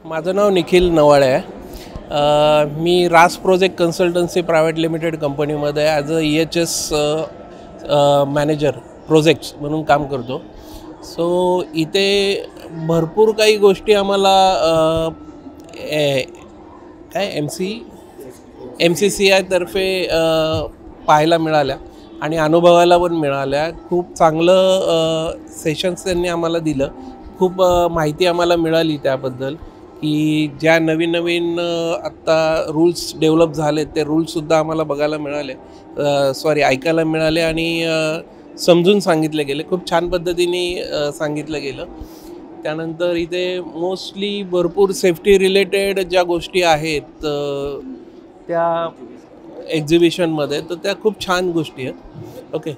माझं नाव निखिल नवाळे आहे. मी रास प्रोजेक्ट कन्सल्टन्सी प्रायव्हेट लिमिटेड कंपनीमध्ये as a EHS manager projects म्हणून काम करतो. सो इथे भरपूर काही गोष्टी आम्हाला MCCI तर्फे पाहायला मिळाल्या आणि अनुभवायला पण मिळाल्या. खूप चांगलं सेशन्स त्यांनी आम्हाला दिलं. खूप माहिती आम्हाला मिळाली त्याबद्दल की ज्या नवीन नवीन आत्ता रूल्स डेव्हलप झाले ते रूल्ससुद्धा आम्हाला बघायला मिळाले, ऐकायला मिळाले आणि समजून सांगितले गेले. खूप छान पद्धतीने सांगितलं गेलं. त्यानंतर इथे मोस्टली भरपूर सेफ्टी रिलेटेड ज्या गोष्टी आहेत त्या एक्झिबिशनमध्ये, तर त्या खूप छान गोष्टी आहेत. ओके.